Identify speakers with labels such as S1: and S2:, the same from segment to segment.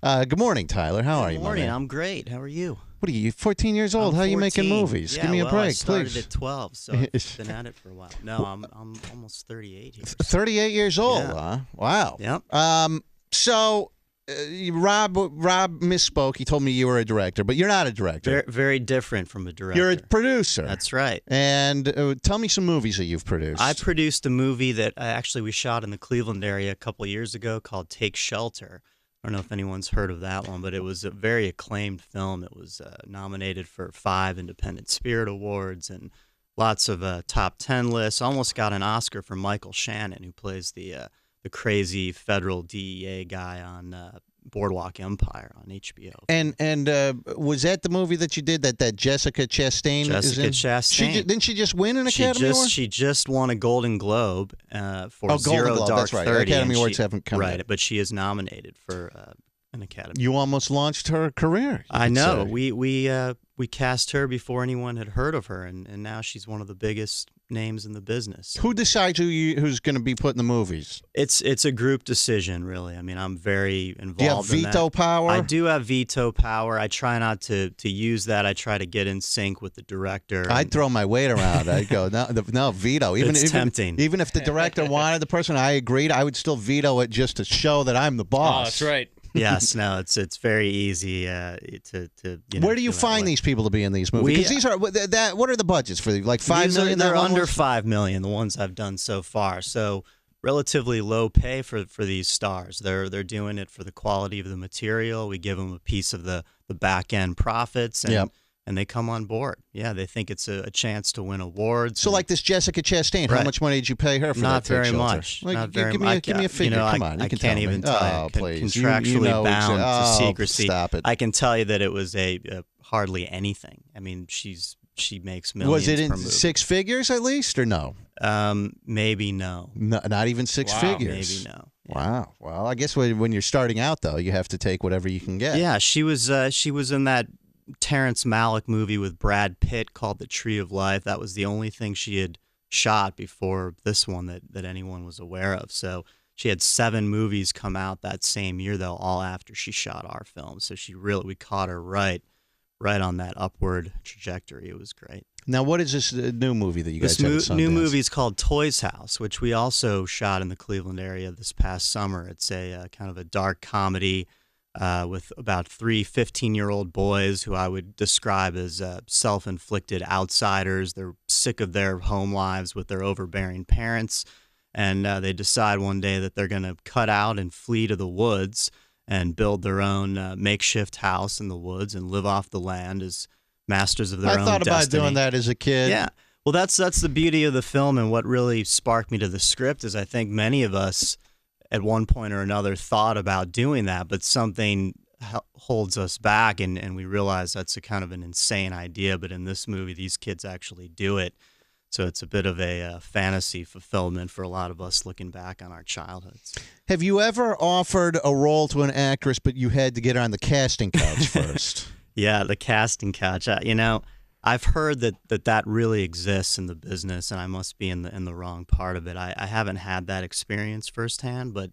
S1: Good morning, Tyler. How are you,
S2: Good morning.
S1: man?
S2: I'm great. How are you?
S1: What are you, 14 years old?
S2: I'm
S1: How are you making
S2: 14.
S1: movies?
S2: Yeah,
S1: Give me a
S2: well,
S1: break,
S2: I started
S1: please.
S2: at 12, so I've been at it for a while. No, I'm almost 38 here.
S1: 38 years old,
S2: Yeah.
S1: huh? Wow.
S2: Yep.
S1: So, Rob misspoke. He told me you were a director, but you're not a director.
S2: Very, very different from a director.
S1: You're a producer.
S2: That's right.
S1: And tell me some movies that you've produced.
S2: I produced a movie that actually we shot in the Cleveland area a couple of years ago called Take Shelter. I don't know if anyone's heard of that one, but it was a very acclaimed film. It was nominated for 5 Independent Spirit Awards and lots of top 10 lists. Almost got an Oscar for Michael Shannon, who plays the crazy federal DEA guy on Boardwalk Empire on HBO.
S1: And was that the movie that you did that Jessica Chastain is in?
S2: Jessica Chastain.
S1: Didn't she just win an Academy Award?
S2: She just won a Golden Globe for
S1: Golden
S2: Zero
S1: Globe,
S2: Dark
S1: that's right.
S2: 30.
S1: Academy Awards haven't come
S2: right,
S1: yet.
S2: but she is nominated for an Academy.
S1: You almost launched her career.
S2: I know.
S1: Say.
S2: We cast her before anyone had heard of her, and now she's one of the biggest names in the business.
S1: Who decides who's going to be put in the movies?
S2: It's a group decision, really. I mean, I'm very involved.
S1: Do you have veto power?
S2: I do have veto power. I try not to use that. I try to get in sync with the director.
S1: I'd throw my weight around. I'd go, no, veto.
S2: It's tempting.
S1: Even if the director wanted the person, I agreed, I would still veto it just to show that I'm the boss.
S3: Oh, that's right.
S2: Yes, no, it's very easy to
S1: Where do you find these people to be in these movies? Because these are what are the budgets for like $5 million?
S2: They're under $5 million. The ones I've done so far. So relatively low pay for these stars. They're doing it for the quality of the material. We give them a piece of the back end profits. And they come on board. Yeah, they think it's a chance to win awards.
S1: So, like this Jessica Chastain, how much money did you pay her for
S2: Not
S1: that?
S2: very much.
S1: Like,
S2: Not very
S1: give
S2: much.
S1: Me a figure. Come on,
S2: I
S1: can
S2: can't
S1: tell
S2: even
S1: me.
S2: tell you.
S1: Please.
S2: Contractually bound to secrecy.
S1: Stop it.
S2: I can tell you that it was a hardly anything. I mean, she makes millions.
S1: Was it in
S2: per movie.
S1: 6 figures at least, or no?
S2: Maybe no.
S1: Not even 6 figures.
S2: Maybe no.
S1: Yeah. Wow. Well, I guess when you're starting out, though, you have to take whatever you can get.
S2: Yeah, she was in that Terrence Malick movie with Brad Pitt called The Tree of Life. That was the only thing she had shot before this one that anyone was aware of. So she had 7 movies come out that same year, though, all after she shot our film. So we caught her right on that upward trajectory. It was great.
S1: Now, what is this new movie that you guys have at Sundance?
S2: This new movie is called Toys House, which we also shot in the Cleveland area this past summer. It's a kind of a dark comedy with about 3 15-year-old boys who I would describe as self-inflicted outsiders. They're sick of their home lives with their overbearing parents, and they decide one day that they're going to cut out and flee to the woods and build their own makeshift house in the woods and live off the land as masters of their own destiny.
S1: I thought about doing that as a kid.
S2: Yeah. Well, that's the beauty of the film, and what really sparked me to the script is I think many of us at one point or another thought about doing that, but something holds us back, and we realize that's a kind of an insane idea. But in this movie, these kids actually do it. So it's a bit of a fantasy fulfillment for a lot of us looking back on our childhoods.
S1: Have you ever offered a role to an actress, but you had to get her on the casting couch first?
S2: Yeah, the casting couch. I've heard that really exists in the business, and I must be in the wrong part of it. I haven't had that experience firsthand, but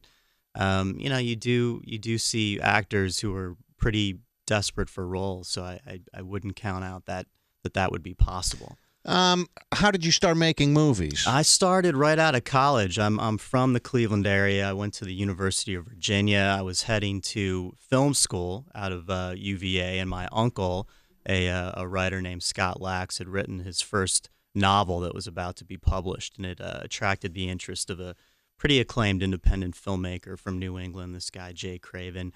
S2: you do see actors who are pretty desperate for roles, so I wouldn't count out that would be possible.
S1: How did you start making movies?
S2: I started right out of college. I'm from the Cleveland area. I went to the University of Virginia. I was heading to film school out of UVA, and my uncle, a writer named Scott Lax, had written his first novel that was about to be published, and it attracted the interest of a pretty acclaimed independent filmmaker from New England, this guy Jay Craven,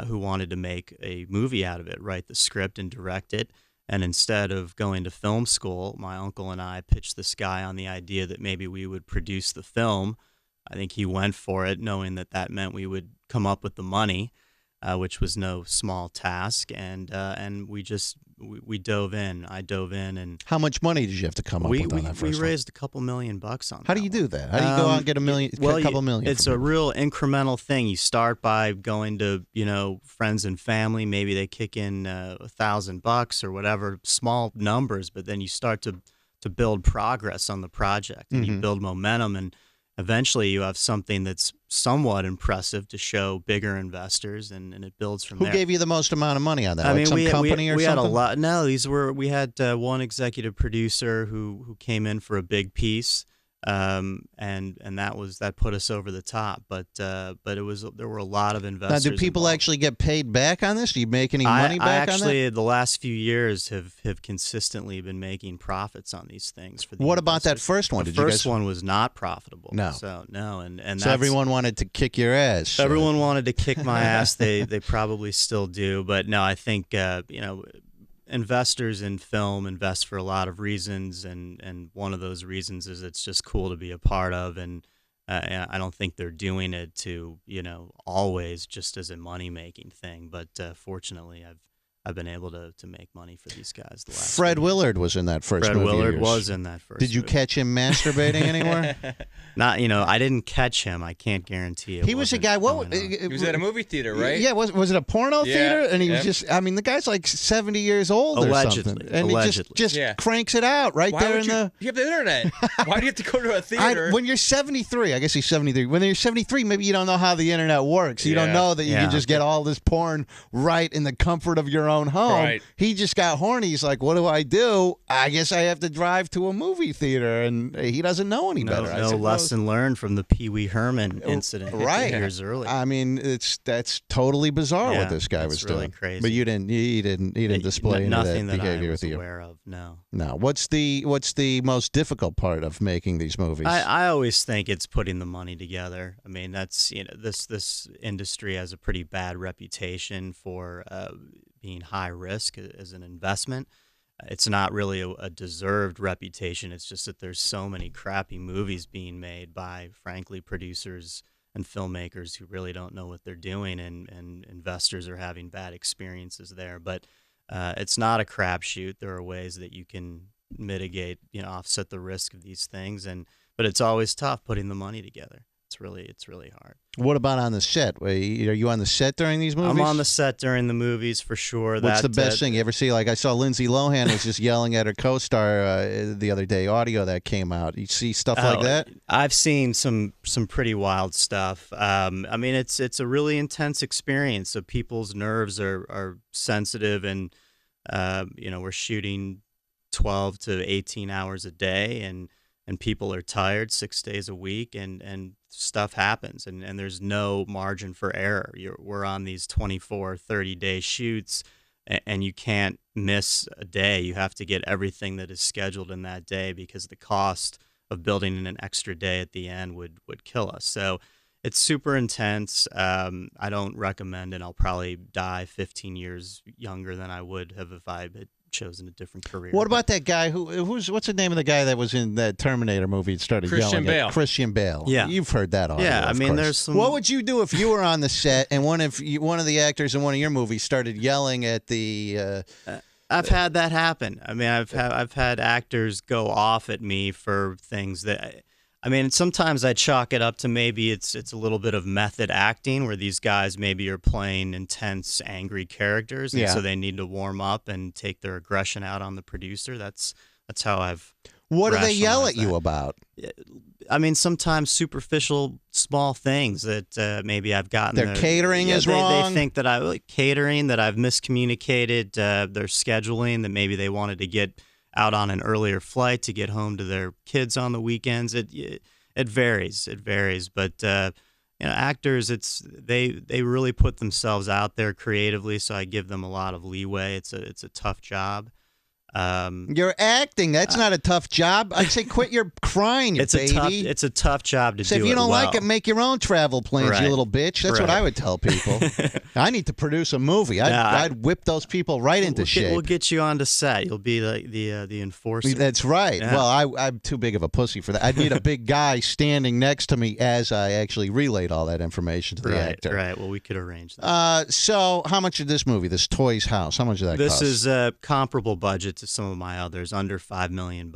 S2: who wanted to make a movie out of it, write the script and direct it. And instead of going to film school, my uncle and I pitched this guy on the idea that maybe we would produce the film. I think he went for it, knowing that meant we would come up with the money, which was no small task. And we dove in. I dove in, and
S1: how much money did you have to come up with on that first
S2: we
S1: one?
S2: raised a couple $1 million on that.
S1: How do you do that? How do you go out and get a couple million?
S2: It's a real incremental thing. You start by going to friends and family. Maybe they kick in $1,000 or whatever, small numbers, but then you start to build progress on the project, and you build momentum, and eventually you have something that's somewhat impressive to show bigger investors, and it builds from
S1: Who
S2: there.
S1: gave you the most amount of money on that?
S2: I
S1: Like
S2: mean,
S1: some company or
S2: we
S1: something?
S2: had a lot. No, we had one executive producer who came in for a big piece, and that put us over the top. But there were a lot of
S1: Now,
S2: investors.
S1: do people
S2: involved.
S1: actually get paid back on this? Do you make any money
S2: I
S1: back on that?
S2: actually, the last few years have consistently been making profits on these things. For the
S1: What about that
S2: investors.
S1: first one?
S2: The
S1: Did you
S2: first
S1: guys?
S2: one was not profitable.
S1: No.
S2: So no, and
S1: So
S2: that's,
S1: everyone wanted to kick your ass.
S2: everyone wanted to kick my ass. They probably still do, but no, I think investors in film invest for a lot of reasons, and one of those reasons is it's just cool to be a part of, and I don't think they're doing it to always just as a money making thing, but fortunately I've been able to make money for these guys. The last
S1: Fred
S2: few years.
S1: Willard was in that first
S2: Fred
S1: movie. of
S2: Willard
S1: yours.
S2: was in that first.
S1: Did you
S2: movie.
S1: catch him masturbating anywhere?
S2: Not, I didn't catch him. I can't guarantee it.
S1: He was a
S2: wasn't
S1: guy.
S2: going on.
S3: He was at a movie theater, right?
S1: Yeah, was it a porno
S3: Yeah,
S1: theater? And he was
S3: yeah.
S1: just, I mean, the guy's like 70 years old or
S2: Allegedly,
S1: something. And
S2: allegedly.
S1: he just
S3: Yeah.
S1: cranks it out right
S3: Why
S1: there
S3: would
S1: in the...
S3: you have the internet? Why do you have to go to a theater?
S1: When you're 73, I guess he's 73. When you're 73, maybe you don't know how the internet works. You don't
S3: Yeah.
S1: know that you
S2: Yeah.
S1: can just get all this porn right in the comfort of your own home.
S3: Right.
S1: He just got horny. He's like, what do? I guess I have to drive to a movie theater, and he doesn't know any better. I
S2: No
S1: suppose.
S2: lesson learned from the Pee Wee Herman incident
S1: right.
S2: years earlier.
S1: I mean, that's totally bizarre
S2: Yeah,
S1: what this guy
S2: it's
S1: was
S2: really
S1: doing.
S2: crazy.
S1: But you didn't. He didn't display any of
S2: nothing
S1: that
S2: that
S1: behavior
S2: I was
S1: with you.
S2: aware of. No.
S1: No. What's the most difficult part of making these movies?
S2: I always think it's putting the money together. I mean, that's this industry has a pretty bad reputation for being high risk as an investment. It's not really a deserved reputation. It's just that there's so many crappy movies being made by, frankly, producers and filmmakers who really don't know what they're doing, and investors are having bad experiences there. But it's not a crapshoot. There are ways that you can mitigate, offset the risk of these things, but it's always tough putting the money together. It's really hard.
S1: What about on the set? Are you on the set during these movies?
S2: I'm on the set during the movies for sure.
S1: What's the best thing you ever see? Like I saw Lindsay Lohan was just yelling at her co-star the other day. Audio that came out. You see stuff like that?
S2: I've seen some pretty wild stuff. I mean, it's a really intense experience. So people's nerves are sensitive, and we're shooting 12 to 18 hours a day, and people are tired 6 days a week, and stuff happens, and there's no margin for error. We're on these 24, 30-day shoots, and you can't miss a day. You have to get everything that is scheduled in that day, because the cost of building in an extra day at the end would kill us. So it's super intense. I don't recommend it. I'll probably die 15 years younger than I would have if I had chosen a different career.
S1: What about that guy what's the name of the guy that was in that Terminator movie and started
S3: Christian
S1: yelling at
S3: Bale.
S1: Christian Bale?
S2: Yeah.
S1: You've heard that audio.
S2: Yeah, I
S1: of
S2: mean,
S1: course.
S2: there's some.
S1: What would you do if you were on the set and one of the actors in one of your movies started yelling at the?
S2: I've had that happen. I mean, I've had actors go off at me for things that. I mean, sometimes I chalk it up to maybe it's a little bit of method acting, where these guys maybe are playing intense, angry characters, and
S1: Yeah.
S2: so they need to warm up and take their aggression out on the producer. That's how I've.
S1: What do they yell at
S2: rationalized
S1: you
S2: that.
S1: about?
S2: I mean, sometimes superficial, small things that maybe I've gotten.
S1: Their catering is wrong?
S2: They think that catering, that I've miscommunicated their scheduling, that maybe they wanted to get out on an earlier flight to get home to their kids on the weekends. It varies. It varies. But actors, they really put themselves out there creatively, so I give them a lot of leeway. It's a tough job.
S1: You're acting. That's not a tough job. I'd say quit your crying, you baby.
S2: It's a tough job to
S1: So
S2: do.
S1: if you don't
S2: well.
S1: like it, make your own travel plans,
S2: Right.
S1: you little bitch. That's what
S2: Right.
S1: I would tell people. I need to produce a movie. I'd whip those people right into shape.
S2: We'll get you onto set. You'll be the enforcer.
S1: That's right.
S2: Yeah.
S1: Well, I'm too big of a pussy for that. I'd need a big guy standing next to me as I actually relayed all that information to the actor.
S2: Right. Well, we could arrange that.
S1: So how much of this movie, this Toys House, how much did that cost?
S2: This is a comparable budget to some of my others, under $5 million.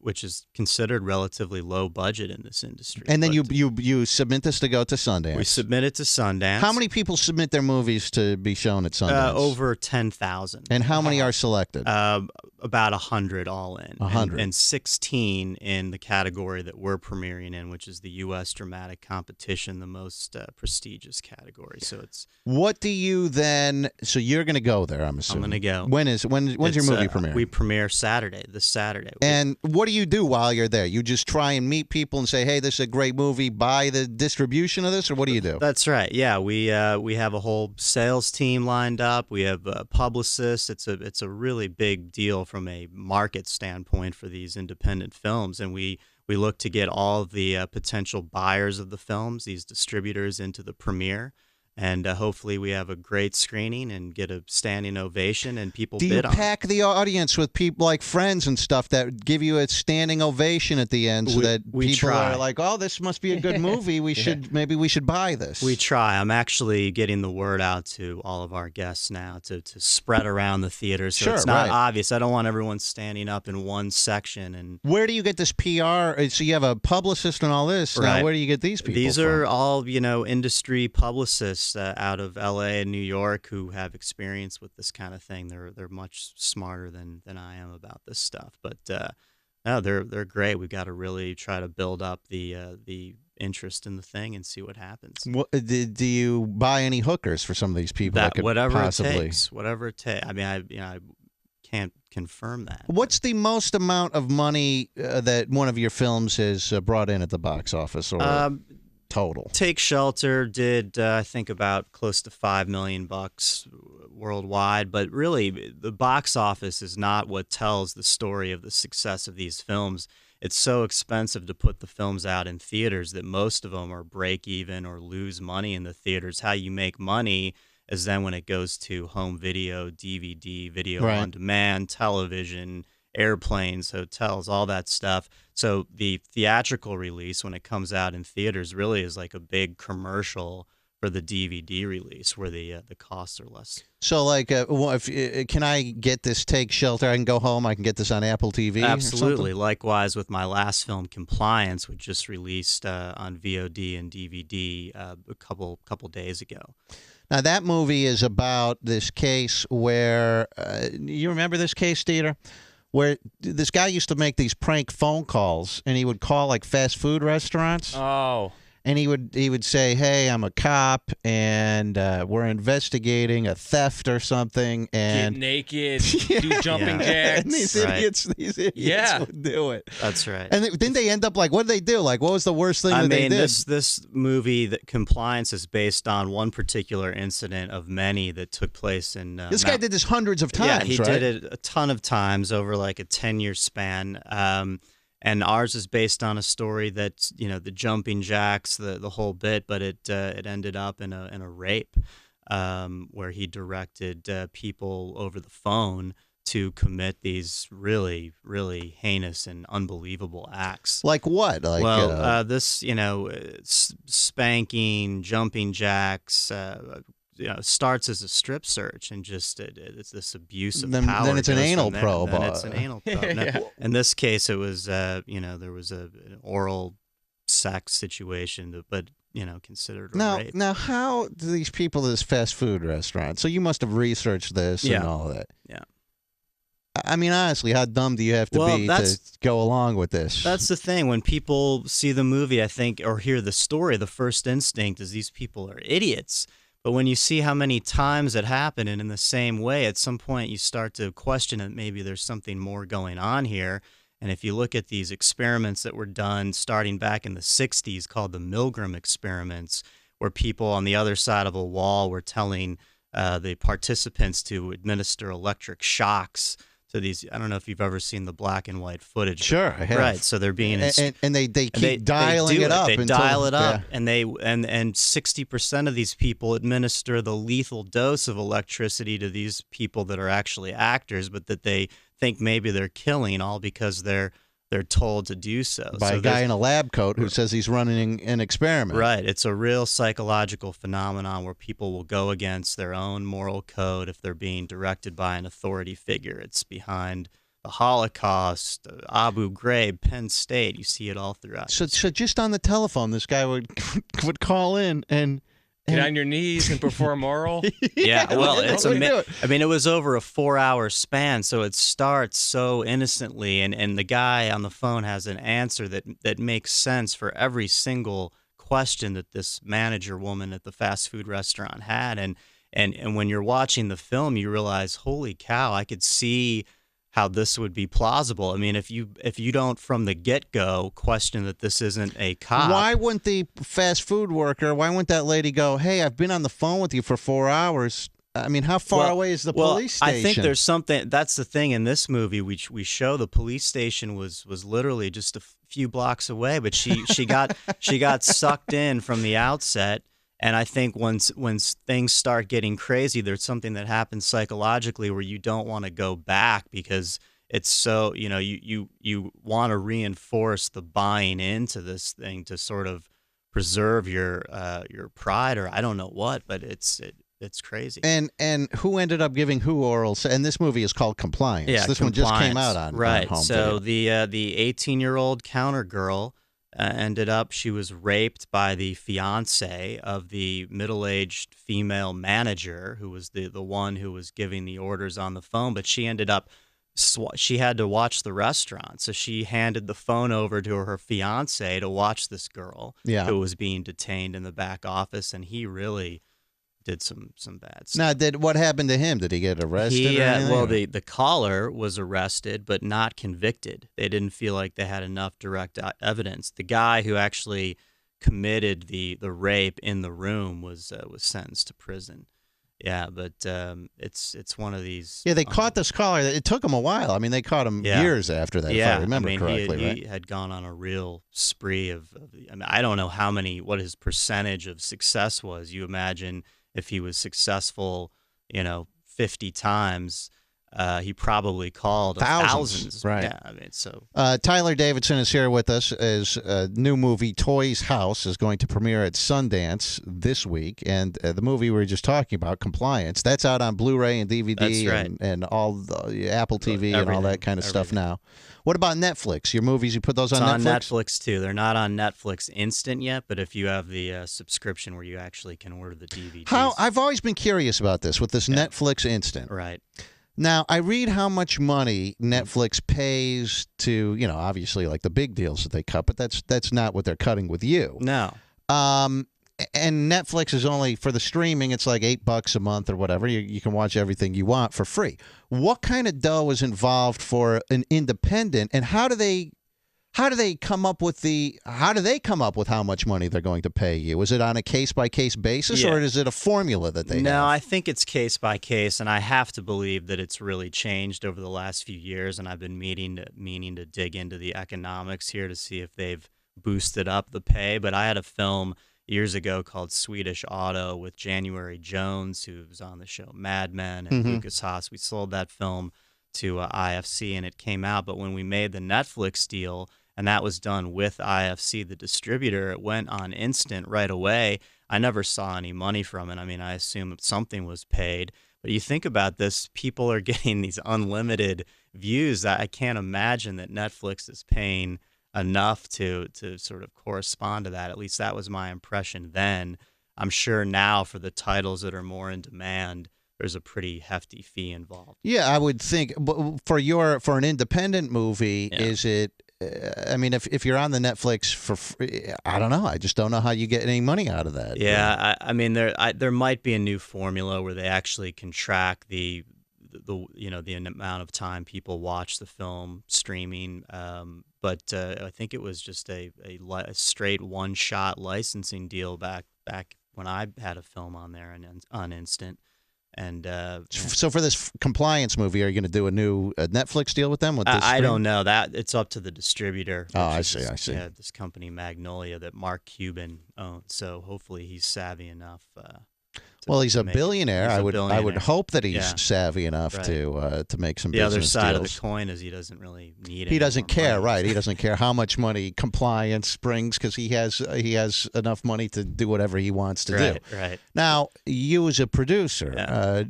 S2: which is considered relatively low budget in this industry.
S1: And then
S2: But
S1: you submit this to go to Sundance.
S2: we submit it to Sundance.
S1: How many people submit their movies to be shown at Sundance?
S2: Over 10,000.
S1: And how many are selected?
S2: About 100 all in.
S1: 100.
S2: And 16 in the category that we're premiering in, which is the U.S. Dramatic Competition, the most prestigious category. So it's.
S1: What do you then? So you're going to go there, I'm assuming.
S2: I'm going to go.
S1: When's your movie premiere?
S2: We premiere this Saturday.
S1: And what do you do while you're there? You just try and meet people and say, "Hey, this is a great movie. Buy the distribution of this," or what do you do?
S2: That's right. Yeah, we have a whole sales team lined up. We have publicists. It's a really big deal from a market standpoint for these independent films, and we look to get all of the potential buyers of the films, these distributors, into the premiere. And hopefully we have a great screening and get a standing ovation and people
S1: Do you
S2: bid on it.
S1: pack the audience with people like friends and stuff that give you a standing ovation at the end so that people
S2: try.
S1: are like, "Oh, this must be a good movie. Maybe we should buy this."
S2: We try. I'm actually getting the word out to all of our guests now to spread around the theater so
S1: Sure,
S2: it's not
S1: right.
S2: obvious. I don't want everyone standing up in one section. And
S1: Where do you get this PR? So you have a publicist and all this.
S2: Right.
S1: Now, where do you get these people
S2: these
S1: from?
S2: are all, industry publicists out of LA and New York who have experience with this kind of thing. They're much smarter than I am about this stuff. But no, they're great. We've got to really try to build up the interest in the thing and see what happens.
S1: Do you buy any hookers for some of these people? That could
S2: whatever
S1: possibly...
S2: it takes. Whatever it takes. I mean, I can't confirm that.
S1: What's the most amount of money that one of your films has brought in at the box office, or total?
S2: Take Shelter did, I think, about close to $5 million worldwide. But really, the box office is not what tells the story of the success of these films. It's so expensive to put the films out in theaters that most of them are break even or lose money in the theaters. How you make money is then when it goes to home video, DVD, video
S1: Right.
S2: on demand, television, airplanes, hotels, all that stuff. So the theatrical release, when it comes out in theaters, really is like a big commercial for the DVD release, where the costs are less.
S1: So, like, can I get this Take Shelter? I can go home. I can get this on Apple TV.
S2: Absolutely.
S1: Or something?
S2: Likewise with my last film, Compliance, which just released on VOD and DVD a couple days ago.
S1: Now, that movie is about this case where you remember this case, Dieter? Where this guy used to make these prank phone calls, and he would call like fast food restaurants.
S3: Oh.
S1: And he would say, "Hey, I'm a cop, and we're investigating a theft or something." And
S3: Get naked, do jumping jacks.
S1: And these
S2: Right.
S1: idiots
S3: Yeah.
S1: would do it.
S2: That's right.
S1: And didn't they end up like, what did they do? Like, what was the worst thing that they did?
S2: this movie, that Compliance, is based on one particular incident of many that took place in.
S1: This guy did this hundreds of times,
S2: Yeah, he
S1: right?
S2: did it a ton of times over like a 10-year span. And ours is based on a story that, the jumping jacks, the whole bit, but it ended up in a rape where he directed people over the phone to commit these really, really heinous and unbelievable acts.
S1: Like what? Like,
S2: This, spanking, jumping jacks, starts as a strip search and just it's this abuse of power.
S1: Then it's an
S2: goes
S1: anal
S2: from there.
S1: probe.
S2: Then it's an anal probe.
S3: Yeah.
S2: In this case, it was there was an oral sex situation, but considered a rape.
S1: Now, how do these people at this fast food restaurant? So you must have researched this and all that.
S2: Yeah.
S1: I mean, honestly, how dumb do you have to be to go along with this?
S2: That's the thing. When people see the movie, I think, or hear the story, the first instinct is these people are idiots. But when you see how many times it happened, and in the same way, at some point you start to question that maybe there's something more going on here. And if you look at these experiments that were done starting back in the 60s called the Milgram experiments, where people on the other side of a wall were telling the participants to administer electric shocks to these. I don't know if you've ever seen the black and white footage.
S1: Sure, I have.
S2: Right, so they're being
S1: and they keep dialing it up.
S2: They dial it up,
S1: yeah.
S2: and and 60% of these people administer the lethal dose of electricity to these people that are actually actors, but that they think maybe they're killing, all because they're told to do so.
S1: By a guy in a lab coat who says he's running an experiment.
S2: Right. It's a real psychological phenomenon where people will go against their own moral code if they're being directed by an authority figure. It's behind the Holocaust, Abu Ghraib, Penn State. You see it all throughout.
S1: So just on the telephone, this guy would call in and
S3: Get on your knees and perform oral.
S2: Yeah, well, it's
S1: it.
S2: I mean, it was over a 4-hour span, so it starts so innocently, and the guy on the phone has an answer that makes sense for every single question that this manager woman at the fast food restaurant had, and when you're watching the film, you realize, holy cow, I could see how this would be plausible. I mean, if you don't from the get-go question that this isn't a cop.
S1: Why wouldn't the fast food worker, why wouldn't that lady go, hey, I've been on the phone with you for 4 hours. I mean, how far away is the police station?
S2: I think there's something, that's the thing in this movie, we show the police station was literally just a few blocks away, but she got sucked in from the outset. And I think when things start getting crazy, there's something that happens psychologically where you don't want to go back because it's so, you want to reinforce the buying into this thing to sort of preserve your pride, or I don't know what, but it's crazy.
S1: And who ended up giving who oral? And this movie is called Compliance.
S2: Yeah,
S1: this
S2: Compliance.
S1: one just came out on
S2: right.
S1: on home
S2: So
S1: video.
S2: the 18-year-old counter girl ended up, she was raped by the fiance of the middle-aged female manager who was the one who was giving the orders on the phone, but she ended up, she had to watch the restaurant, so she handed the phone over to her fiance to watch this girl who was being detained in the back office, and he really did some bad stuff.
S1: Now, what happened to him? Did he get arrested? Or anything?
S2: Well, the caller was arrested, but not convicted. They didn't feel like they had enough direct evidence. The guy who actually committed the rape in the room was sentenced to prison. Yeah, but it's one of these.
S1: Yeah, they caught this caller. It took him a while. I mean, they caught him years after that, if I remember correctly.
S2: He had gone on a real spree of. I mean, I don't know what his percentage of success was. You imagine if he was successful, 50 times. He probably called thousands.
S1: Right.
S2: Yeah, I mean, so.
S1: Tyler Davidson is here with us. His new movie, Toy's House, is going to premiere at Sundance this week. And the movie we were just talking about, Compliance, that's out on Blu-ray and DVD.
S2: That's right.
S1: and all the Apple TV and all that kind of stuff now. What about Netflix? Your movies, you put those on Netflix?
S2: It's on Netflix, too. They're not on Netflix Instant yet, but if you have the subscription where you actually can order the DVDs.
S1: I've always been curious about this with this Netflix Instant.
S2: Right.
S1: Now, I read how much money Netflix pays to, obviously like the big deals that they cut, but that's not what they're cutting with you.
S2: No.
S1: And Netflix is only, for the streaming, it's like $8 a month or whatever. You can watch everything you want for free. What kind of dough is involved for an independent, and how do they come up with how much money they're going to pay you? Is it on a case-by-case basis, or is it a formula that they have?
S2: No, I think it's case-by-case, and I have to believe that it's really changed over the last few years, and I've been meaning to dig into the economics here to see if they've boosted up the pay. But I had a film years ago called Swedish Auto with January Jones, who was on the show Mad Men, and Lucas Haas. We sold that film to IFC, and it came out. But when we made the Netflix deal, and that was done with IFC, the distributor, it went on instant right away. I never saw any money from it. I mean, I assume something was paid. But you think about this, people are getting these unlimited views. I can't imagine that Netflix is paying enough to sort of correspond to that. At least that was my impression then. I'm sure now for the titles that are more in demand, there's a pretty hefty fee involved.
S1: Yeah, I would think. But for an independent movie, is it? I mean, if you're on the Netflix for free, I don't know. I just don't know how you get any money out of that.
S2: Yeah, I mean, there might be a new formula where they actually can track the amount of time people watch the film streaming. But I think it was just a straight one-shot licensing deal back when I had a film on there and on Instant. And
S1: so for this Compliance movie, are you going to do a new Netflix deal with them?
S2: I don't know. That it's up to the distributor.
S1: Oh, I see.
S2: Yeah, this company Magnolia that Mark Cuban owns. So hopefully he's savvy enough.
S1: Well, he's a
S2: make it.
S1: billionaire.
S2: He's a
S1: I would
S2: billionaire.
S1: hope that he's
S2: Yeah.
S1: savvy enough
S2: Right.
S1: to make some
S2: The
S1: business
S2: other side
S1: deals.
S2: of the coin is he doesn't really need.
S1: He
S2: any
S1: doesn't
S2: more
S1: care,
S2: money.
S1: right? He doesn't care how much money compliance brings because he has enough money to do whatever he wants to do.
S2: Right.
S1: Now, you as a producer,
S2: Yeah.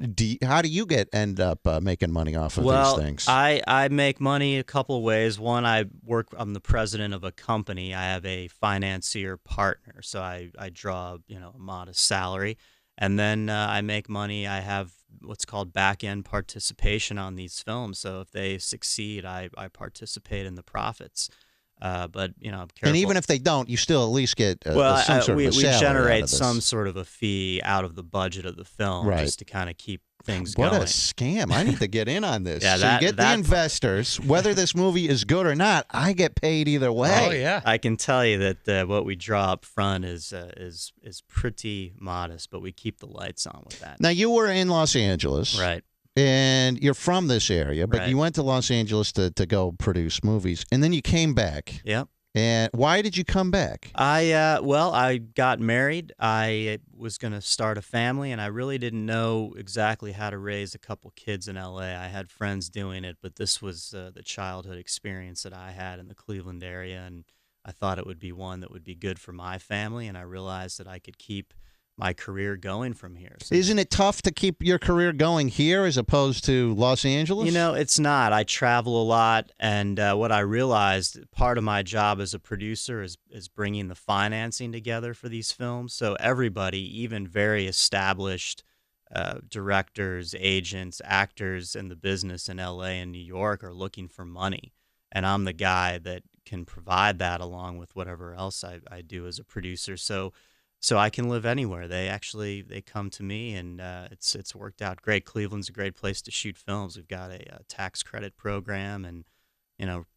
S1: how do you end up making money off of
S2: Well,
S1: these things?
S2: I make money a couple of ways. One, I'm the president of a company. I have a financier partner, so I draw a modest salary, and then I make money. I have what's called back end participation on these films. So if they succeed, I participate in the profits. But I'm careful.
S1: And even if they don't, you still at least get some sort
S2: we
S1: of a salary
S2: generate
S1: out of this.
S2: some sort of a fee out of the budget of the film,
S1: Right.
S2: just to kind of keep things
S1: What
S2: going.
S1: a scam. I need to get in on this.
S2: Yeah,
S1: So you get the
S2: that-
S1: investors, whether this movie is good or not, I get paid either way.
S3: Oh yeah.
S2: I can tell you that what we draw up front is pretty modest, but we keep the lights on with that.
S1: Now, you were in Los Angeles.
S2: Right.
S1: And you're from this area, but
S2: Right.
S1: you went to Los Angeles to go produce movies, and then you came back.
S2: Yep.
S1: And why did you come back?
S2: I got married. I was going to start a family, and I really didn't know exactly how to raise a couple kids in LA. I had friends doing it, but this was the childhood experience that I had in the Cleveland area, and I thought it would be one that would be good for my family, and I realized that I could keep my career going from here. So,
S1: Isn't it tough to keep your career going here as opposed to Los Angeles?
S2: it's not. I travel a lot, and what I realized, part of my job as a producer is bringing the financing together for these films. So everybody, even very established directors, agents, actors in the business in LA and New York are looking for money, and I'm the guy that can provide that along with whatever else I do as a producer. So I can live anywhere. They come to me, and it's worked out great. Cleveland's a great place to shoot films. We've got a tax credit program, and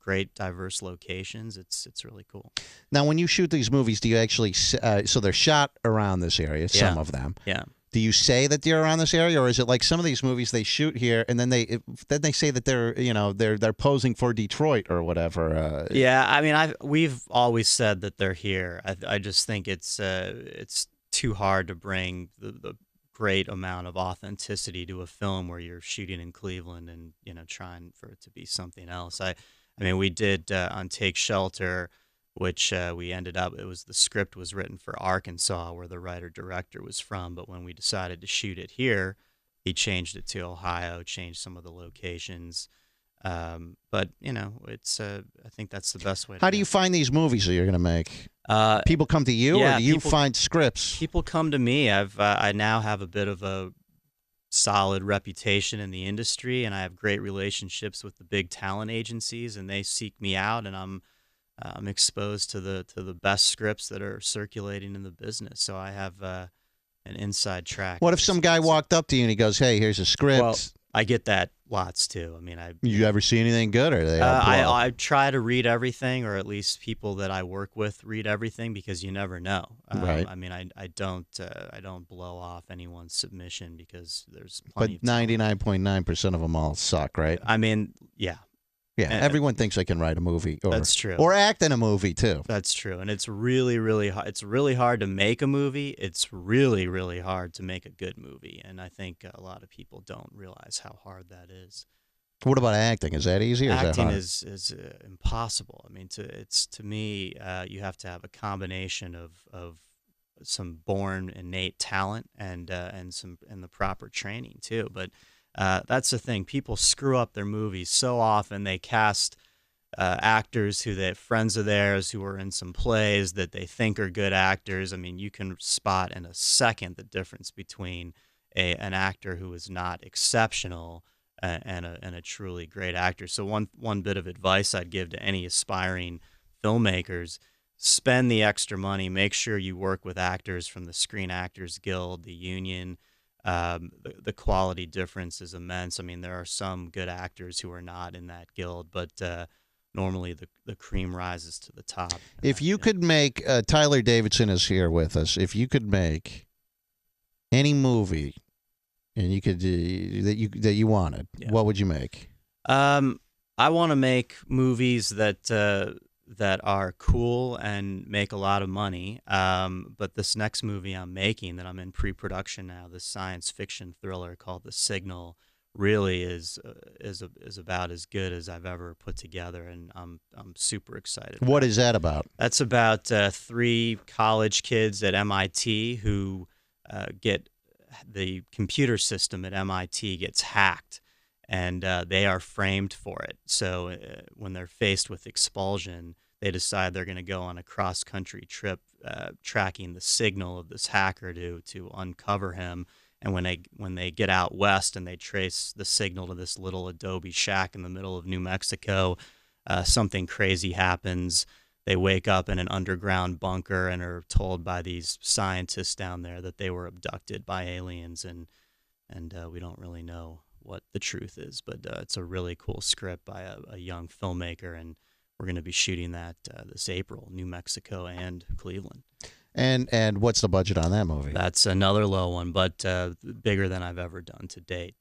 S2: great diverse locations. It's really cool.
S1: Now, when you shoot these movies, do you actually so they're shot around this area? Some of them.
S2: Yeah.
S1: Do you say that they're around this area, or is it like some of these movies they shoot here and then they say that they're posing for Detroit or whatever?
S2: Yeah, I mean, we've always said that they're here. I just think it's too hard to bring the great amount of authenticity to a film where you're shooting in Cleveland and trying for it to be something else. I mean, we did on Take Shelter, which we ended up. The script was written for Arkansas, where the writer-director was from. But when we decided to shoot it here, he changed it to Ohio, changed some of the locations. But it's. I think that's the best way.
S1: How do you find these movies that you're going to make?
S2: Uh,
S1: People come to you,
S2: yeah,
S1: or do you
S2: people-
S1: find scripts?
S2: People come to me. I now have a bit of a solid reputation in the industry, and I have great relationships with the big talent agencies, and they seek me out, and I'm exposed to the best scripts that are circulating in the business. So I have an inside track.
S1: What if some guy walked up to you and he goes, "Hey, here's a script.
S2: Well, I get that lots too. I mean,
S1: you ever see anything good, or they all blow?
S2: I try to read everything, or at least people that I work with read everything, because you never know.
S1: Right.
S2: I mean, I don't blow off anyone's submission, because there's plenty.
S1: But 99.9% of them all suck, right?
S2: I mean, yeah.
S1: Yeah, everyone thinks they can write a movie, or
S2: That's true.
S1: or act in a movie too.
S2: That's true, and it's really, really hard. It's really hard to make a movie. It's really, really hard to make a good movie, and I think a lot of people don't realize how hard that is.
S1: What about acting? Is that easy, or is that
S2: Acting
S1: hard?
S2: is impossible. I mean, to me, you have to have a combination of some born innate talent and the proper training too. But that's the thing. People screw up their movies so often. They cast actors who they're friends of theirs who are in some plays that they think are good actors. I mean, you can spot in a second the difference between an actor who is not exceptional and a truly great actor. So one bit of advice I'd give to any aspiring filmmakers: spend the extra money. Make sure you work with actors from the Screen Actors Guild, the union. The quality difference is immense. I mean, there are some good actors who are not in that guild, but normally the cream rises to the top.
S1: If you could make Tyler Davidson is here with us. If you could make any movie, and you could that you wanted,
S2: Yeah.
S1: what would you make?
S2: I want to make movies that that are cool and make a lot of money. But this next movie I'm making that I'm in pre-production now, this science fiction thriller called The Signal, really is about as good as I've ever put together, and I'm super excited.
S1: What is that about?
S2: That's about 3 college kids at MIT who get the computer system at MIT gets hacked, and they are framed for it. So when they're faced with expulsion, they decide they're going to go on a cross-country trip tracking the signal of this hacker to uncover him. And when they get out west and they trace the signal to this little adobe shack in the middle of New Mexico, something crazy happens. They wake up in an underground bunker and are told by these scientists down there that they were abducted by aliens, and we don't really know what the truth is. But it's a really cool script by a young filmmaker, and we're going to be shooting that this April, New Mexico and Cleveland.
S1: And what's the budget on that movie?
S2: That's another low one, but bigger than I've ever done to date.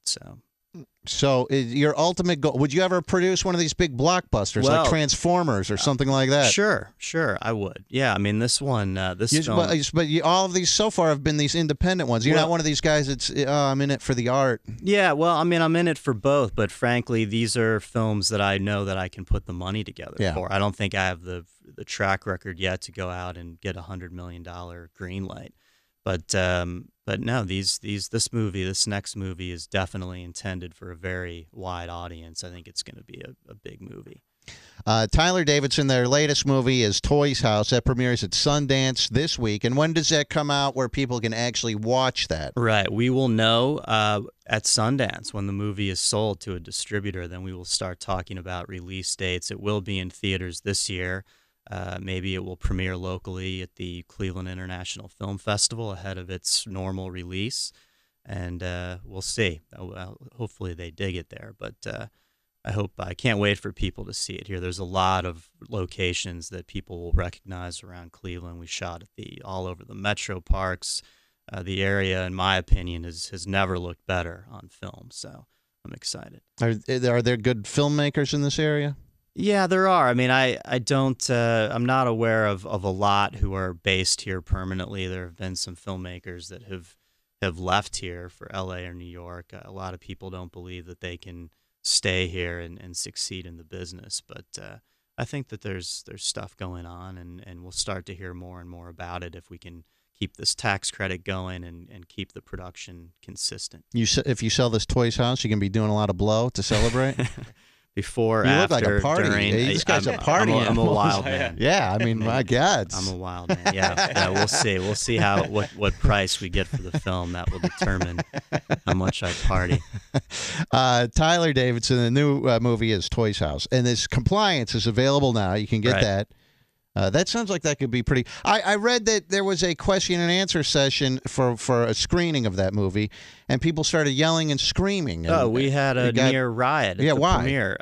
S1: So your ultimate goal, would you ever produce one of these big blockbusters like Transformers or something like that?
S2: Sure, I would. Yeah, I mean, this one, film...
S1: But all of these so far have been these independent ones. You're not one of these guys that's, I'm in it for the art.
S2: Yeah, well, I mean, I'm in it for both, but frankly, these are films that I know that I can put the money together for. I don't think I have the track record yet to go out and get $100 million green light. But no, this next movie is definitely intended for a very wide audience. I think it's going to be a big movie.
S1: Tyler Davidson, their latest movie is Toy's House. That premieres at Sundance this week. And when does that come out where people can actually watch that?
S2: Right. We will know at Sundance when the movie is sold to a distributor. Then we will start talking about release dates. It will be in theaters this year. Maybe it will premiere locally at the Cleveland International Film Festival ahead of its normal release, and we'll see. Hopefully they dig it there, but I can't wait for people to see it here. There's a lot of locations that people will recognize around Cleveland. We shot at all over the metro parks. The area, in my opinion, has never looked better on film, so I'm excited.
S1: Are there good filmmakers in this area?
S2: Yeah, there are. I mean, I'm not aware of a lot who are based here permanently. There have been some filmmakers that have left here for LA or New York. A lot of people don't believe that they can stay here and succeed in the business. But I think that there's stuff going on, and we'll start to hear more and more about it if we can keep this tax credit going and keep the production consistent.
S1: If you sell this Toy's House, you can be doing a lot of blow to celebrate?
S2: Before,
S1: you
S2: after,
S1: look like a party.
S2: During.
S1: This guy's a party.
S2: I'm a wild man.
S1: Yeah, I mean, my God.
S2: I'm a wild man. Yeah, we'll see. We'll see what price we get for the film. That will determine how much I party.
S1: Tyler Davidson, the new movie is Toy's House, and this Compliance is available now. You can get that. That sounds like that could be pretty. I read that there was a question and answer session for a screening of that movie, and people started yelling and screaming. And,
S2: we had a near riot at the premiere.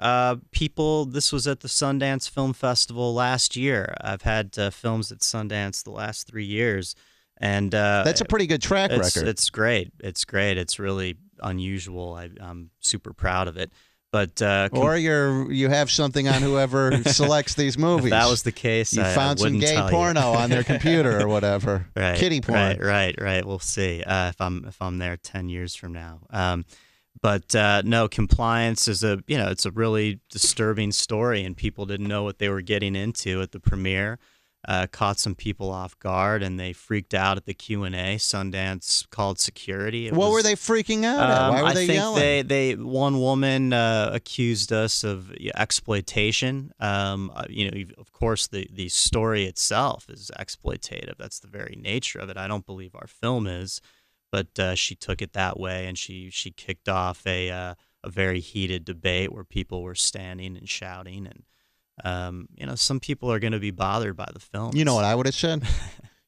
S2: This was at the Sundance Film Festival last year. I've had films at Sundance the last 3 years, and
S1: that's a pretty good track record.
S2: It's great. It's great. It's really unusual. I'm super proud of it. But
S1: or you have something on whoever selects these movies.
S2: If that was the case,
S1: you found some gay porno on their computer or whatever.
S2: Right,
S1: kitty porn.
S2: Right. We'll see if I'm there 10 years from now. But no, Compliance is it's a really disturbing story, and people didn't know what they were getting into at the premiere. Caught some people off guard, and they freaked out at the Q&A. Sundance called security.
S1: What were they freaking out at? Why were they yelling?
S2: I think one woman accused us of exploitation. Of course, the story itself is exploitative. That's the very nature of it. I don't believe our film is, but she took it that way, and she kicked off a very heated debate where people were standing and shouting, and some people are going to be bothered by the film.
S1: You know what I would have said?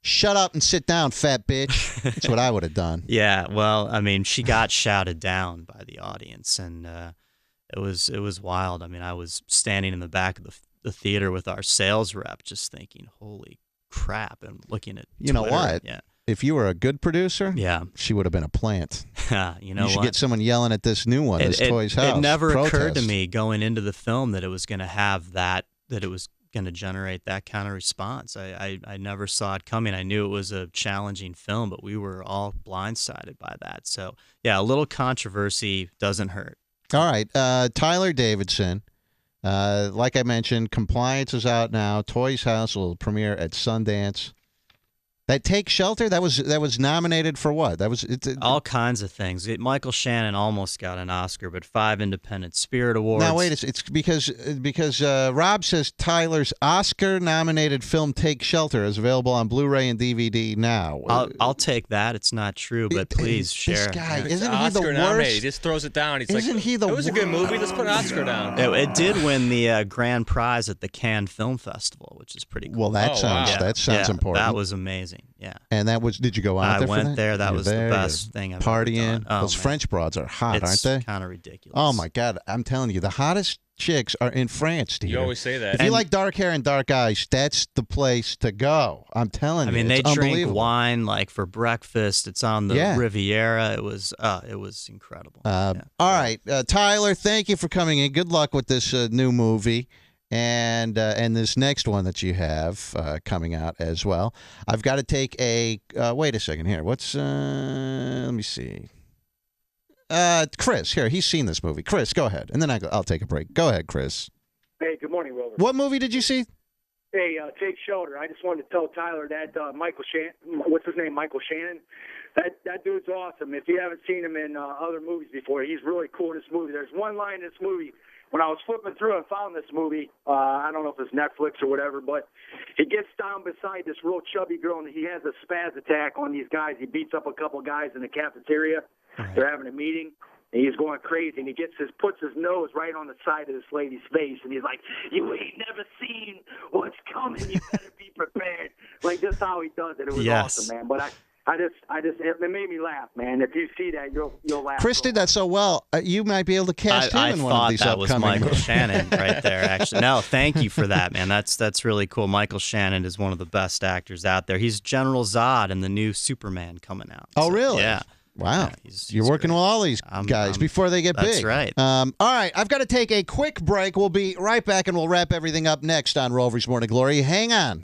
S1: Shut up and sit down, fat bitch. That's what I would have done.
S2: Yeah, well, I mean, she got shouted down by the audience, and it was wild. I mean, I was standing in the back of the theater with our sales rep, just thinking, "Holy crap!" and looking at
S1: you know
S2: Twitter.
S1: what?
S2: Yeah.
S1: If you were a good producer, she would have been a plant.
S2: You
S1: should get someone yelling at this new one, this Toy's House.
S2: It never occurred to me going into the film that it was going to have that it was going to generate that kind of response. I never saw it coming. I knew it was a challenging film, but we were all blindsided by that. So, yeah, a little controversy doesn't hurt.
S1: All right. Tyler Davidson. Like I mentioned, Compliance is out now. Toys House will premiere at Sundance. That Take Shelter, that was nominated for what? That was
S2: all kinds of things. Michael Shannon almost got an Oscar, but 5 Independent Spirit Awards.
S1: Now wait, it's because Rob says Tyler's Oscar-nominated film Take Shelter is available on Blu-ray and DVD now.
S2: I'll take that. It's not true, but please share.
S1: This guy, isn't he the
S3: Oscar
S1: worst?
S3: nominated. He just throws it down. He's
S1: Isn't
S3: like,
S1: he the
S3: it was a good movie. Let's put an Oscar down.
S2: It did win the grand prize at the Cannes Film Festival, which is pretty cool.
S1: Well, that sounds important.
S2: That was amazing. Yeah.
S1: And did you go out there
S2: I
S1: for
S2: went
S1: that?
S2: there. That
S1: You're
S2: was
S1: there,
S2: the best thing I've
S1: partying.
S2: ever done.
S1: Those French broads are hot,
S2: it's
S1: aren't they?
S2: Kind of ridiculous.
S1: Oh my God! I'm telling you, the hottest chicks are in France, Steve.
S3: You always say that.
S1: If you like dark hair and dark eyes, that's the place to go. I'm telling you.
S2: I mean, they
S1: it's
S2: drink wine like for breakfast. It's on the Riviera. It was incredible.
S1: All right, Tyler, thank you for coming in. Good luck with this new movie. And this next one that you have coming out as well. I've got to take a wait a second here. What's let me see. Chris here. He's seen this movie. Chris, go ahead, and then I'll take a break. Go ahead, Chris.
S4: Hey, good morning, Wilbur.
S1: What movie did you see?
S4: Hey, Take Shelter. I just wanted to tell Tyler that Michael Shannon, what's his name, Michael Shannon. That dude's awesome. If you haven't seen him in other movies before, he's really cool in this movie. There's one line in this movie. When I was flipping through and found this movie, I don't know if it's Netflix or whatever, but he gets down beside this real chubby girl, and he has a spaz attack on these guys. He beats up a couple guys in the cafeteria. Right. They're having a meeting, and he's going crazy, and he puts his nose right on the side of this lady's face, and he's like, "You ain't never seen what's coming. You better be prepared." Like, just how he does it. It was awesome, man. But it made me laugh, man. If you see that, you'll laugh.
S1: Chris did that so well. You might be able to cast him in one of these upcoming.
S2: I thought that was Michael Shannon right there, actually. No, thank you for that, man. That's really cool. Michael Shannon is one of the best actors out there. He's General Zod in the new Superman coming out.
S1: Oh, really?
S2: Yeah.
S1: Wow.
S2: Yeah, he's
S1: You're working with all these guys before they get big.
S2: That's right.
S1: All right. I've got to take a quick break. We'll be right back, and we'll wrap everything up next on Rover's Morning Glory. Hang on.